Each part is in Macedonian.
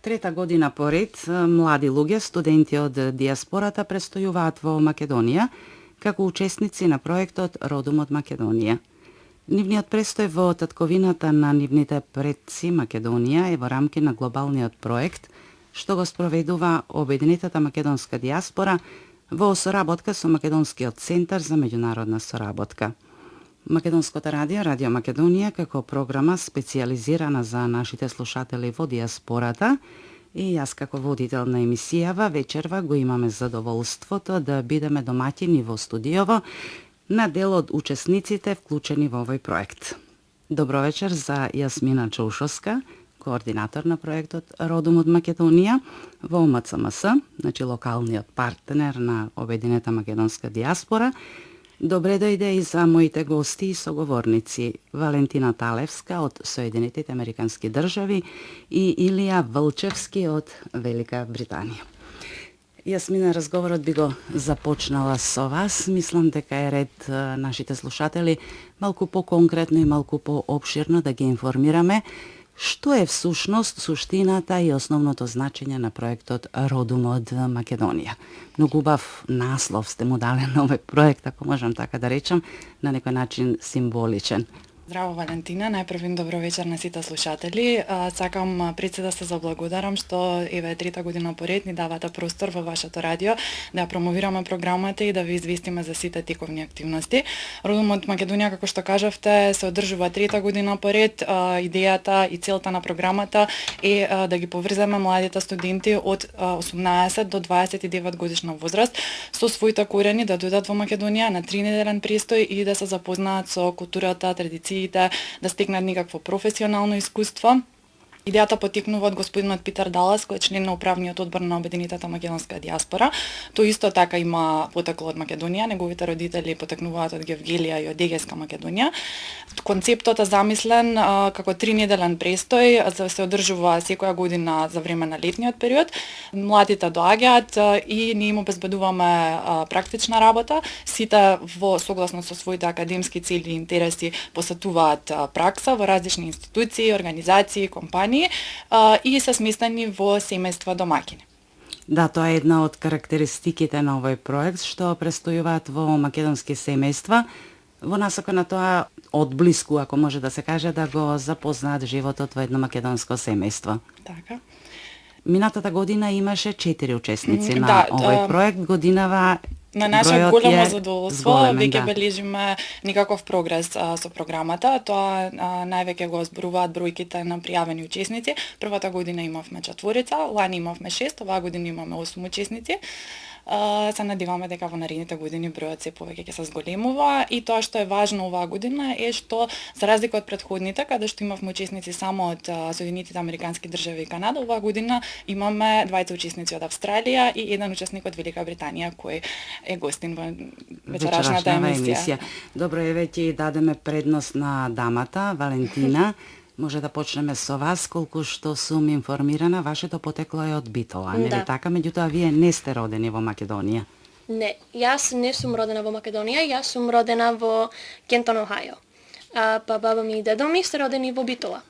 Трета година поред, млади луѓе, студенти од диаспората престојуваат во Македонија како учесници на проектот Родум од Македонија. Нивниот престој во татковината на нивните предци Македонија е во рамки на глобалниот проект што го спроведува Обединетата македонска диаспора во соработка со Македонскиот центар за меѓународна соработка. Македонското радио, Радио Македонија, како програма специјализирана за нашите слушатели во диаспората, и јас како водител на емисијава вечерва го имаме задоволството да бидеме домаќини во студиово на дел од учесниците вклучени во овој проект. Добро вечер за Јасмина Чаушовска, координатор на проектот Родум од Македонија во ОМЦМС, значи локалниот партнер на Обединета македонска диаспора. Добре дојде и за моите гости и соговорници Валентина Талевска од Соединетите Американски држави и Илија Вълчевски од Велика Британија. Јасмина, разговорот би го започнала со вас. Мислам дека е ред нашите слушатели малку по-конкретно и малку по-обширно да ги информираме што е всушност суштината и основното значење на проектот Родум од Македонија. Многу убав наслов сте му дали на овој проект, ако можам така да речам, на некој начин символичен. Здраво, Валентина, најпрвин добро вечер на сите слушатели. Сакам пред се да се заблагодарам што еве трета година поред ни давате простор во вашето радио да ја промовираме програмата и да ви известиме за сите тековни активности. Родум од Македонија, како што кажавте, се одржува трета година поред. Идејата и целта на програмата е да ги поврземе младите студенти од 18 до 29 годишна возраст со своите корени, да дојдат во Македонија на 3-неделен престој и да се запознаат со културата, традициите, да стекнат некакво професионално искуство. Идејата потекнува од господинот Питер Далас, кој е член на управниот одбор на Обединетата македонска диаспора. Тој исто така има потекло од Македонија, неговите родители потекнуваат од Гевгелија и од Егејска Македонија. Концептот е замислен како 3-неделен престој, се одржува секоја година за време на летниот период. Младите доаѓаат и ние им обезбедуваме практична работа. Сите во согласно со своите академски цели и интереси посетуваат пракса во различни институции, организации, компании и се сместени во семејства домаќини. Да, тоа е една од карактеристиките на овој проект, што престојуваат во македонски семејства, во насока на тоа одблиску, ако може да се каже, да го запознаат животот во едно македонско семејство. Така. Минатата година имаше 4 учесници на овој проект. Годинава на наше големо задоволство веќе бележиме никаков прогрес со програмата. Тоа највеќе го зборуваат бројките на пријавени учесници. Првата година имавме 4, лани имавме 6, оваа година имаме 8 учесници. Се надеваме дека во наредните години бројот се повеќе ќе се зголемува и тоа што е важно оваа година е што за разлика од претходните каде што имавме учесници само од Соединетите Американски држави и Канада, оваа година имаме 2 учесници од Австралија и еден учесник од Велика Британија кој е гостин во вечерашната емисија. Добро, еве ќе дадеме предност на дамата Валентина. Може да почнеме со вас, колку што сум информирана, вашето потекло е од Битола, нели така? Меѓутоа, вие не сте родени во Македонија. Не, јас не сум родена во Македонија, јас сум родена во Кентон, Охајо. Па баба ми и дедо ми се родени во Битола.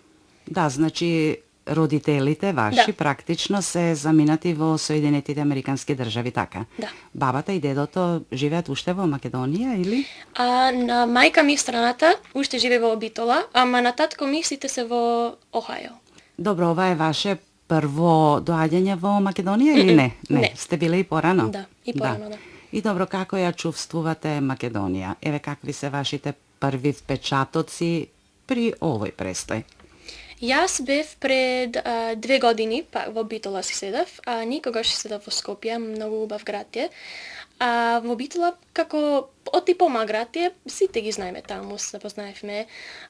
Да, значи родителите ваши практично се заминати во Соединетите Американски држави, така? Да. Бабата и дедото живеат уште во Македонија или? На мајка ми страната уште живее во Битола, ама на татко ми сите се во Охајо. Добро, ова е ваше прво доаѓање во Македонија или не? Не. Сте биле и порано? Да, и порано, да. И добро, како ја чувствувате Македонија? Еве какви се вашите први впечатоци при овој престој? Јас бев пред 2 години во Битола си седев, а никогаш си седев во Скопје, многу убав град е. Во Битола, како од типома град е, сите ги знаеме таму, се познаевме.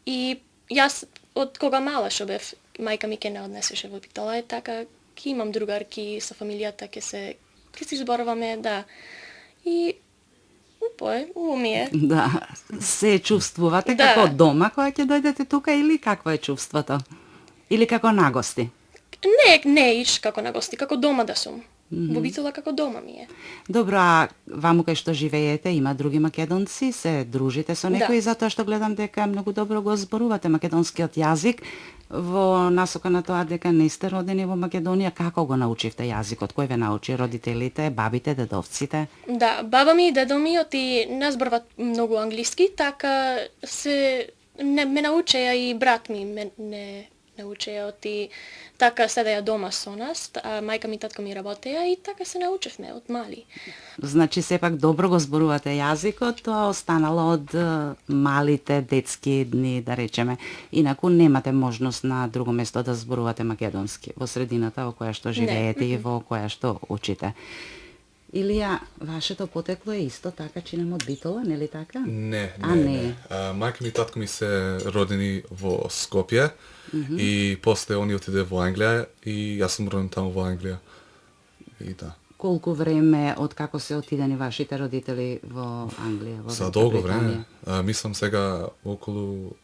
И јас, од кога мала што бев, мајка ми ке не однесеше во Битола, така, ки имам другарки со фамилијата, ке си зборуваме, да. И убаво ми е. Да, се чувствувате како дома кога ќе дојдете тука или какво е чувството? Или како на гости? Не иш како на гости, како дома да сум. Во Битола како дома ми е. Добро, а ваму кај што живеете, има други македонци, се дружите со некои, затоа што гледам дека многу добро го зборувате македонскиот јазик, во насока на тоа дека не сте родени во Македонија. Како го научивте јазикот? Кој ве научи? Родителите, бабите, дедовците? Да, баба ми и дедо ми оти не зборуват многу англиски, така ме научеа и брат ми не научеа оти, така седеја дома со нас, а мајка ми и татко ми работеа и така се научевме од мали. Значи, сепак добро го зборувате јазикот, тоа останало од малите детски дни, да речеме. Инаку немате можност на друго место да зборувате македонски во средината во која што живеете и во која што учите. Илија, вашето потекло е исто така, чинем од Битола, нели така? Не. Мајка ми и татко ми се родени во Скопје и после они отиде во Англија и јас сум роден таму во Англија. И да. Колку време од како се отидени вашите родители во Англија? За долго време. Мислам сега околу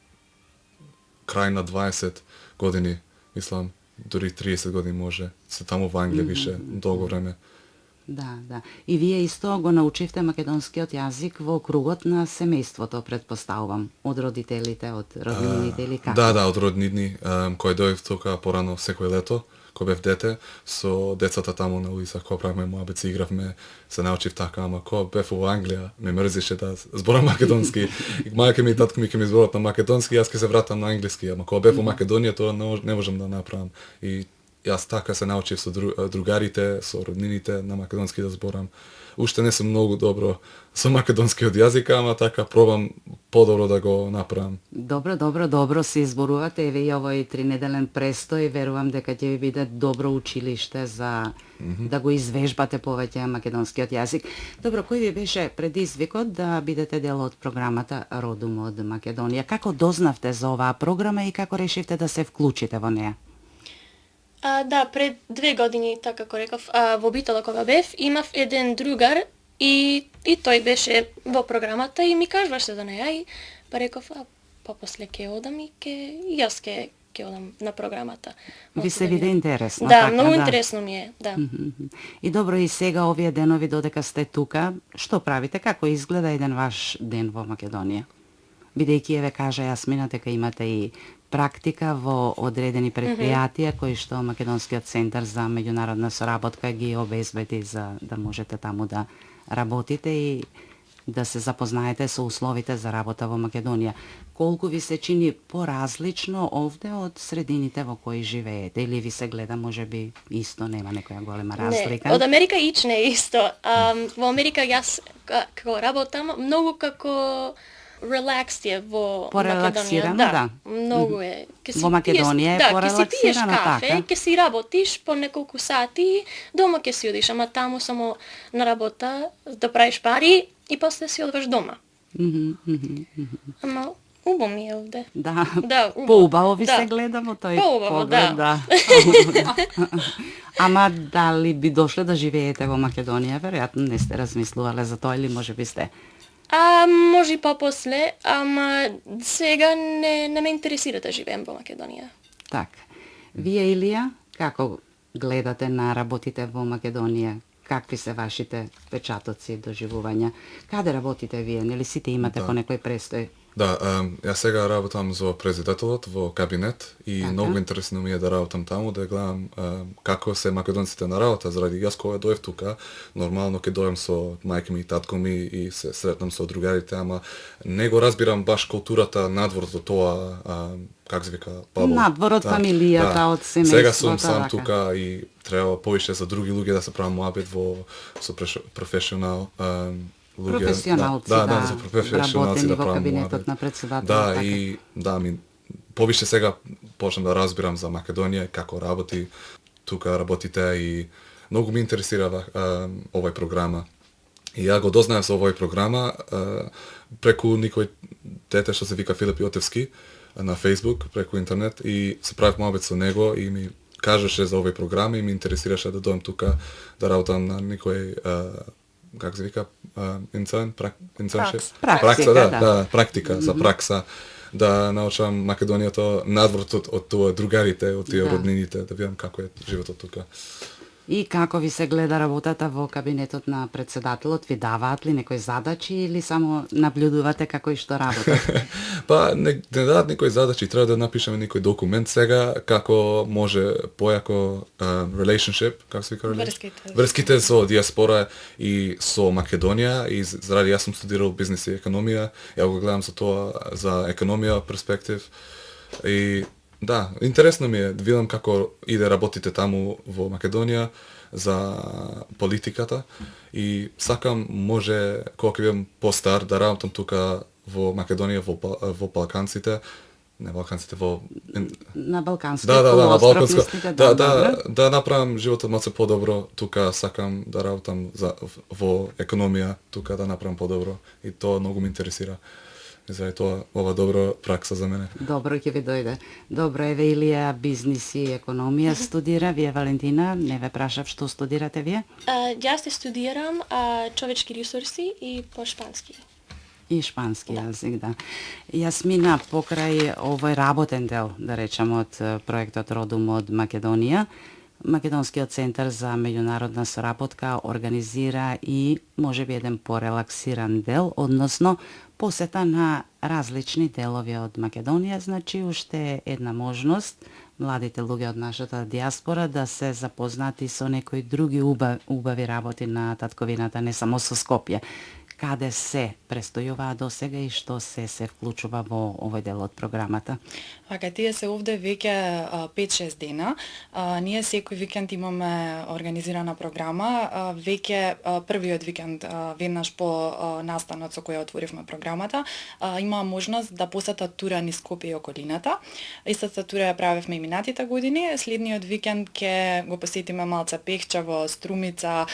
крај на 20 години, мислам, дури 30 години може. Се таму во Англија више долго време. Да. И вие исто го научивте македонскиот јазик во кругот на семејството, предпоставувам, од родителите, од роднините или како? Да, од роднини, кој дојдов тука порано секој лето, кој бев дете, со децата таму на улица, кој правиме муабет, игравме, се научив така, ама кој бев во Англија, ме мрзише да зборам македонски. Мајка ми и татко ми ќе ми зборат на македонски, јас ќе се вратам на англиски, ама кој бев во Македонија, тоа не можам да направам. И јас така се научив со другарите, со роднините на македонски да зборам. Уште не сум многу добро со македонскиот јазик, ама така пробам подобро да го направам. Добро се изборувате. Еве и овој 3-неделен престој, верувам дека ќе ви биде добро училиште за да го извежбате повеќе македонскиот јазик. Добро, кој ви беше предизвикот да бидете дел од програмата Родум од Македонија? Како дознавте за оваа програма и како решивте да се вклучите во неа? Да, пред 2 години, така како реков, во Битола кога бев, имав еден другар и тој беше во програмата и ми кажуваше за неја и па реков, после ќе одам и јас ќе одам на програмата. Ви се виде интересно. Да, така, многу интересно ми е, да. И добро, и сега овие денови додека сте тука, што правите? Како изгледа еден ваш ден во Македонија? Бидејќи еве кажа Јасмина дека имате и практика во одредени предпријатија кои што Македонскиот центар за меѓународна соработка ги обезбеди за да можете таму да работите и да се запознаете со условите за работа во Македонија. Колку ви се чини поразлично овде од средините во кои живеете или ви се гледа можеби исто, нема некоја голема разлика? Не, од Америка не е исто. Во Америка јас како работам многу како relaxed е во Македонија. Да. Многу е. Во Македонија е порелаксирано, ќе си пиеш кафе, така. ќе си работиш по неколку сати, дома ќе си одиш, ама таму само на работа да правиш пари и после си одваш дома. Ама убаво ми е овде. Да, убаво. Поубаво ви се гледа во тој поглед, да. Ама дали би дошле да живеете во Македонија? Веројатно не сте размислувале за тоа или можеби сте? Може и попосле, ама сега не ме интересира да живеем во Македонија. Така. Вие, Илија, како гледате на работите во Македонија? Какви се вашите впечатоци, доживувања? Каде работите вие? Нели сите имате по некој престој? Да, јас сега работам за президателот во кабинет и многу интересно ми е да работам таму, да гледам како се македонците на работа, заради јас кога дојдов тука, нормално ќе дојдам со мајка ми и татко ми и се сретнам со другарите, ама не го разбирам баш културата надвор од тоа, как се вика, бабл. Надвор од фамилијата, од семејството. Сега сум сам тука и треба повише за други луѓе да се правам муабет со професионал луѓе. Професионалци, за професионалци да правам кабинетот на председателот. Да, така. И ми повише сега почнам да разбирам за Македонија, како работи тука работите и многу ме интересира овој програма. И ја го дознаев за овој програма преку никој дете што се вика Филип Јотевски на Facebook, преку интернет и се правев муабет со него и ми кажеше за овој програма и ми интересираше да дојдам тука да работам на никој как се вика, практика, за пракса, да научам Македонијата надвор од тоа другарите, од тие роднините, да видам како е животот тука. И како ви се гледа работата во кабинетот на председателот? Ви даваат ли некои задачи или само наблюдувате како и што работат? Па не дадат некои задачи, треба да напишеме некој документ сега како може појако relationship, како се вика врските со диаспора и со Македонија и заради јас сум студирал бизнис и економија, ја го гледам за тоа за економија перспектив и да, интересно ми е да видам како иде работите таму во Македонија за политиката и сакам може кога ќе бидам постар да работам тука во Македонија во Балканците, не Балканците во На Балканскиот на полуостров, Балканско. мислите, Да направам животот малце подобро, тука сакам да работам во економија, тука да направам подобро и тоа многу ме интересира. И заради тоа ова добра пракса за мене. Добро ќе ви дојде. Добро, еве Илија бизнис и економија студира, вие Валентина, не ве прашав што студирате вие? Јас студирам човечки ресурси и по шпански. И шпански јазик, да. Јас мина покрај овој работен дел, да речам, од проектот Родум од Македонија. Македонскиот центар за меѓународна соработка организира и можеби еден порелаксиран дел, односно посета на различни делови од Македонија, значи уште една можност младите луѓе од нашата диаспора да се запознати со некои други убави работи на татковината, не само со Скопје. Каде се престојуваа досега и што се вклучува во овој дел од програмата? Ака тие се овде веќе 5-6 дена. Ние секој викенд имаме организирана програма. Веќе првиот викенд веднаш по настанот со кој отворивме програмата, има можност да посетат тура низ Скопје и околината. Истата тура ја правевме и минатите години. Следниот викенд ќе го посетиме малце Пехчево, Струмица,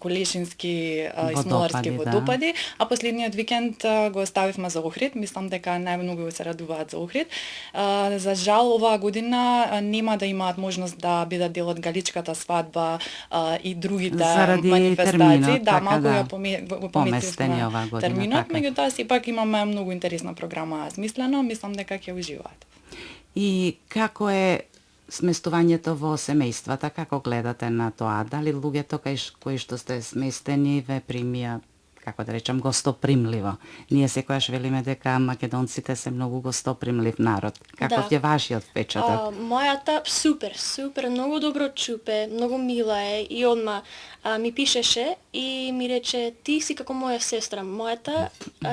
Колешински и Смоларски водопади, а последниот викенд го оставивме за Охрид. Мислам дека најмногу се радуваат за Охрид. За жал оваа година нема да имаат можност да бидат дел од Галичката свадба и другите заради манифестации. Терминот, Да, малку да. ја Поместени оваа година, терминот, така. меѓутоа сепак имаме многу интересна програма смислено, мислам дека ќе уживаат. И како е сместувањето во семејствата, како гледате на тоа? Дали луѓето кои што сте сместени ве примија, како да речам, гостопримливо? Ние секогаш велиме дека македонците се многу гостопримлив народ. Каков е вашиот впечаток? Мојата супер, многу добро чупе, многу мила е и одма ми пишеше и ми рече ти си како моја сестра. Мојата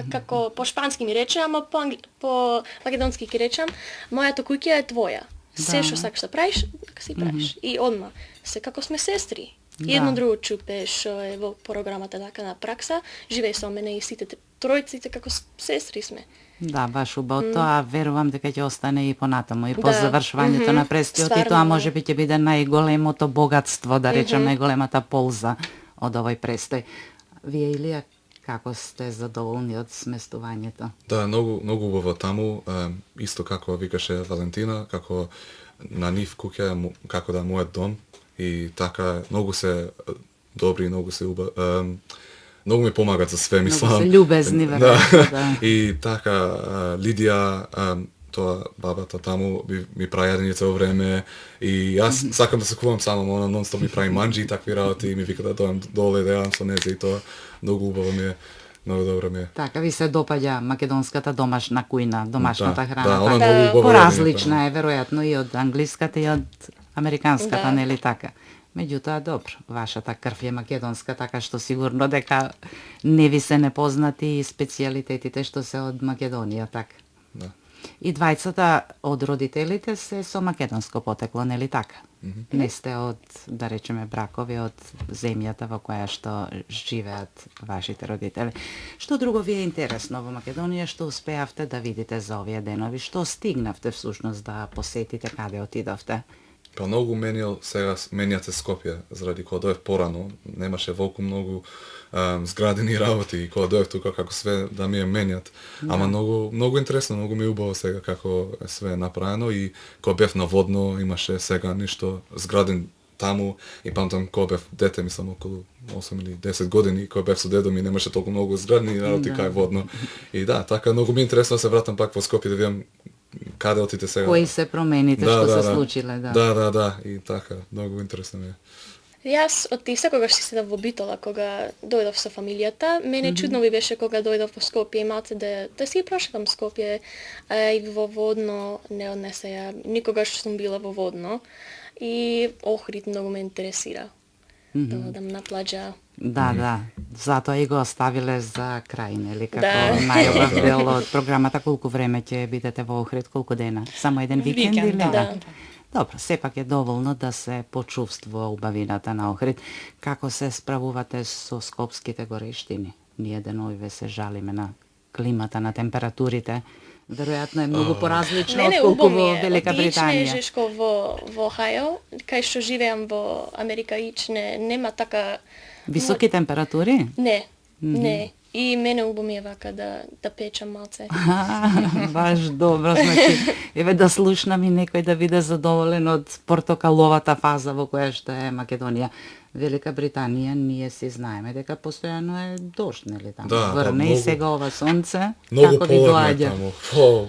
како по шпански ми рече, ама по македонски ќе речам, мојата куќа е твоја. Се што сакаш да правиш, дека си правиш. И одма, се како сме сестри. И едно друго чупе што е во програмата така на пракса, живее со мене и сите тројците како сестри сме. Да, баш убаво тоа, верувам дека ќе остане и понатаму и по завршувањето на престојот и тоа можеби ќе биде најголемото богатство, да речем најголемата полза од овој престој. Вие Илија, како сте задоволни од сместувањето? Да, многу убаво таму, исто како викаше Валентина, како на нив куќа, како да мојот дом и така многу се добри, многу се многу ми помагат за све, мислам. Многу се љубезни, веројатно, да. И така Лидија, тоа бабата таму ми прави јадење цело време и јас сакам да се кувам само, она нон-стоп ми прави манџи и такви работи и ми вика да дојам доле да јадам со незе и тоа многу убаво ми е. Многу добро ми е. Така, ви се допаѓа македонската домашна кујна, домашната храна. Да, она така. многу убаво. Поразлична е, веројатно, и од англиската и од американската, нели така? Меѓутоа, добро, вашата крв е македонска, така што сигурно дека не ви се непознати специјалитетите што се од Македонија, така? Да. И двајцата од родителите се со македонско потекло, нели така? Не сте од, да речеме, бракови од земјата во која што живеат вашите родители. Што друго ви е интересно во Македонија, што успеавте да видите за овие денови? Што стигнавте всушност да посетите, каде отидовте? Па многу сега менјат се Скопје, заради кога дојав порано, немаше волку многу зградени работи и кога дојав тука како све да ми е менјат. Ама многу интересно, многу ми е убаво сега како е све направено и кога бев на Водно имаше сега ништо зграден таму и памтам кога бев дете, мислам околу 8 или 10 години, кога бев со дедо ми немаше толку многу зградени работи кај Водно. И да, така многу ми е интересно да се вратам пак во Скопје да видам каде отите сега. Кои се промените што се случиле, да. Да, и така, многу интересно ми е. Јас од ти секогаш си седав во Битола кога дојдов со фамилијата. Мене чудно ми беше кога дојдов во Скопје и малце да си прошетам Скопје и во Водно не однесеја. Никогаш сум била во Водно и Охрид многу ме интересира. Да одам на плаџа. Да. Затоа и го оставиле за крај, нели? Како Да. најубав дел од програмата. Колку време ќе бидете во Охрид, колку дена? Само еден викенд или? да. Добро, сепак е доволно да се почувствува убавината на Охрид. Како се справувате со скопските горештини? Ние деновиве се жалиме на климата, на температурите. Веројатно е многу поразлично од колку убаво ми во е. Велика Од Ичне Британија. Жешко во Охајо, кај што живеам во Америка Ичне, нема така Високи температури? Не. И мене убаво ми е вака да печам малце. Баш добро, значи, еве да слушнам и некој да биде задоволен од портокаловата фаза во која што е Македонија. Велика Британија, ние си знаеме дека постојано е дожд, нели таму? Да, Врне и многу. сега ова сонце, Многу како ви поладно е доаѓа? таму.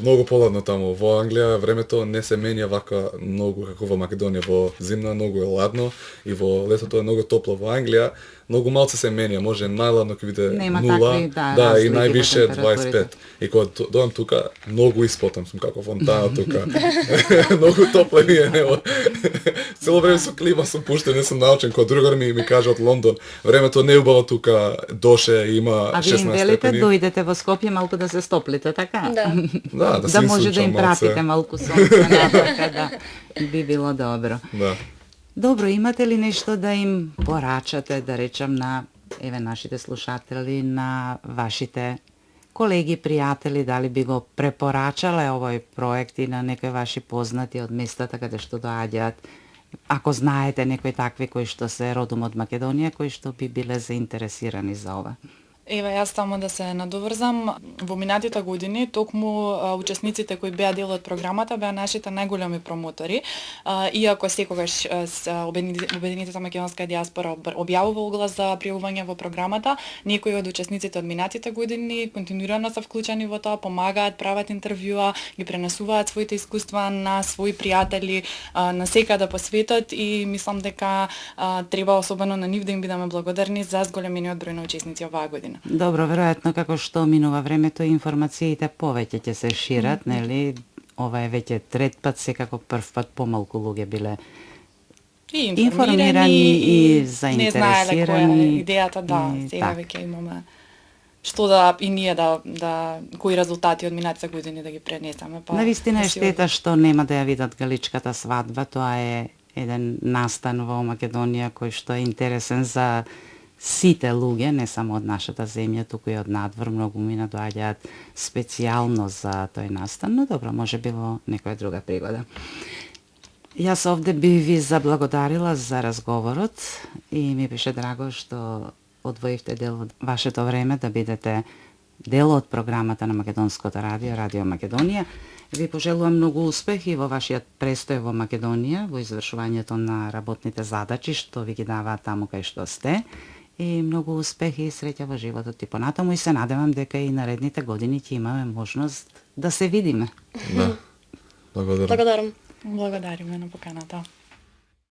Многу поладно таму. Во Англија времето не се менја вака многу како во Македонија. Во зимна многу е ладно и во летото е многу топло. Во Англија многу малце се менја, може најладно ќе биде Нема 0, такви, и разлики во највише температурите. 25. И кога дојам тука, многу испотам сум како фонтана тука. Многу топло ми е, нема. Цело време со клима сум пуштен, не сум научен, кога другар ми каже од Лондон, времето не е убаво тука, доше има А вие им 16 велите степени. дојдете во Скопје малку да се стоплите, така? Да. Да, Да може да им пратите малку сонце напака, да. Би било добро. Да. Добро, имате ли нешто да им порачате, да речам, на еве нашите слушатели, на вашите колеги, пријатели, дали би го препорачале овој проект и на некои ваши познати од местата каде што доаѓаат? Ако знаете некои такви кои што се родом од Македонија, кои што би биле заинтересирани за ова? Еве, јас само да се надоврзам. Во минатите години, токму учесниците кои беа дел од програмата беа нашите најголеми промотори. Иако секогаш Обединетата македонска диаспора објавува оглас за пријавување во програмата, некои од учесниците од минатите години континуирано се вклучени во тоа, помагаат, прават интервјуа, ги пренесуваат своите искуства на своји пријатели, на секаде по светот и мислам дека треба особено на нив да им бидеме благодарни за зголемениот број на учесници оваа година. Добро, веројатно како што минува времето, информациите повеќе ќе се шират, нели? Ова е веќе трет пат, секако прв пат помалку луѓе биле И информирани и не знаеле која е заинтересирани. идејата, да, И сега така. веќе имаме што да и ние да кои резултати од минатите години да ги пренесеме. Навистина е да си штета што нема да ја видат галичката свадба, тоа е еден настан во Македонија кој што е интересен за сите луѓе, не само од нашата земја, туку и од надвор, многу мина доаѓаат специјално за тој настан, но добро, може би во некоја друга пригода. Јас овде би ви заблагодарила за разговорот и ми беше драго што одвоивте дел од вашето време да бидете дел од програмата на Македонското радио, Радио Македонија. Ви пожелувам многу успех и во вашиот престој во Македонија, во извршувањето на работните задачи што ви ги даваат таму кај што сте. И многу успех и среќа во животот и понатаму и се надевам дека и наредните години ќе имаме можност да се видиме. Да. Благодарам. Благодарам. Благодариме на поканата.